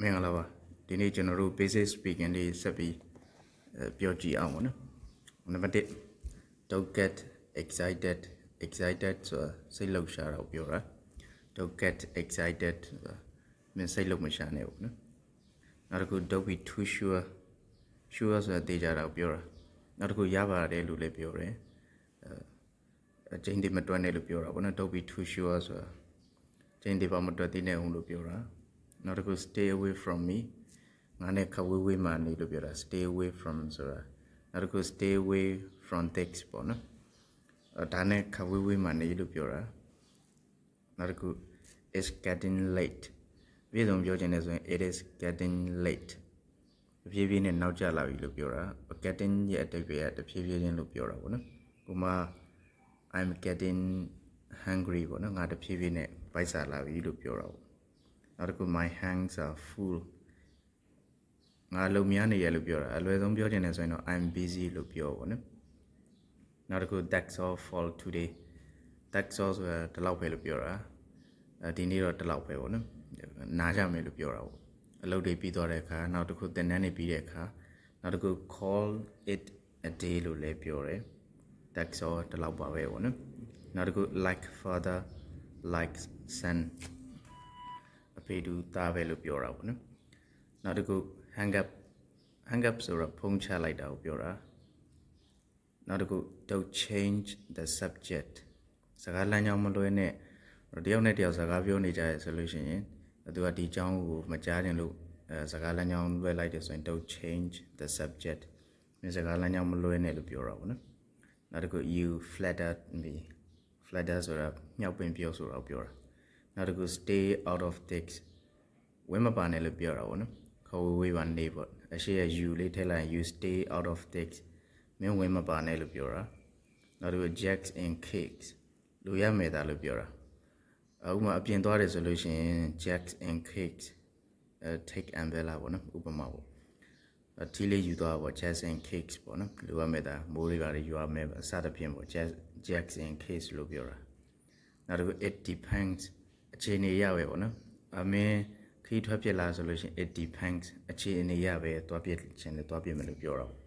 မင်္ဂလာပါဒီနေ့ကျွန်တော်တို့ basic speaking လေးဆက်ပြီးပြောကြည့်အောင်ပေါ့နော်နံပါတ်1 don't get excited ဆိုတာစိတ်လှုပ်ရှားတာကိုပြောတာ don't get excited ဆိုတာမင်းစိတ်လှုပ်မရှာနဲ့ပေါ့နော်နောက်တစ်ခု don't be too sure ဆိုတာသိကြတာကိုပြောတာနောက်တစ်ခုရပါတယ်လို့လည်းပြောတယ်အချိန်တည်းမတွက်နဲ့လို့ပြောတာပေါ့နော် don't be too sure ဆိုတာအချိန်တည်းပါမတွက်သေးနဲ့အောင်လို့ပြောတာနောက်တစ်ခု stay away from me ငါနဲ့ခဝေးဝေးမှနေလို့ပြောတာ stay away from ဆိုတာနောက်တစ်ခု stay away from things ပေါ့နော်ဒါနဲ့ခဝေးဝေးမှနေလို့ပြောတာနောက်တစ်ခု it's getting late ပြည်စုံပြောချင်တယ်ဆိုရင် it is getting late တဖြည်းဖြည်းနဲ့နောက်ကျလာပြီလို့ပြောတာ getting ရဲ့အဓိပ္ပာယ်ကတဖြည်းဖြည်းချင်းလို့ပြောတာပေါ့နော်ဥပမာ I'm getting hungry ပေါ့နော်ငါတဖြည်းဖြည်းနဲ့ဗိုက်စာလာပြီလို့ပြောတာပေါ့နောက်တစ်ခု my hands are full ငါလုံများနေရလို့ပြောတာအလွယ်ဆုံးပြောချင်တယ်ဆိုရင်တော့ I'm busy လို့ပြောပါနော်နောက်တစ်ခု that's all for today that's all ဆိုတာဒီလောက်ပဲလို့ပြောတာဒီနေ့တော့ဒီလောက်ပဲပေါ့နော်နားကြမယ်လို့ပြောတာပေါ့အလုပ်တွေပြီးသွားတဲ့အခါနောက်တစ်ခုသင်တန်းတွေပြီးတဲ့အခါနောက်တစ်ခု call it a day လို့လည်းပြောတယ် that's all ဒီလောက်ပါပဲပေါ့နော်နောက်တစ်ခု like father like son အဖေတူသားပဲလို့ပြောတာပေါ့နော်နောက်တစ်ခု hang up ဆိုတော့ဖုံးချလိုက်တာကိုပြောတာနောက်တစ်ခု don't change the subject စကားလမ်းကြောင်းမလွဲနဲ့တယောက်နဲ့တယောက်စကားပြောနေကြရဆိုလို့ရှိရင်သူကဒီအကြောင်းကိုမကြားချင်လို့စကားလမ်းကြောင်းလွဲလိုက်တယ်ဆိုရင် don't change the subject မြေစကားလမ်းကြောင်းမလွဲနဲ့လို့ပြောတာပေါ့နော်နောက်တစ်ခု you flattered me flatter ဆိုတာမြှောက်ပင်ပြောဆိုတာကိုပြောတာနောက်တစ်ခု stay out of things ဝင်းမပါနဲ့လို့ပြောတာပေါ့နော်ခေါ်ဝေးပါနေပေါ့အရှိရ you လေးထည့်လိုက်ရင် you stay out of things မင်းဝင်းမပါနဲ့လို့ပြောတာနောက်တစ်ခု jacks and cakes လူရမယ်တာလို့ပြောတာဥပမာအပြင်သွားတယ်ဆိုလို့ရှိရင် jacks and cakes take umbrella ပေါ့နော်ဥပမာပေါ့ထီးလေးယူသွားပေါ့ jacks and cakes ပေါ့နော်လူရမယ်တာမိုးတွေပါယူရမယ်အစသဖြင့်ပေါ့ jacks and cakes လို့ပြောတာနောက်တစ်ခု it depends အခြေအနေရပဲပေါ့နော်အမင်းခီးထွက်ပြစ်လာဆိုလို့ရှိရင် it depends အခြေအနေရပဲသွားပြစ်ခြင်းလည်းသွားပြစ်မယ်လို့ပြောတာပေါ့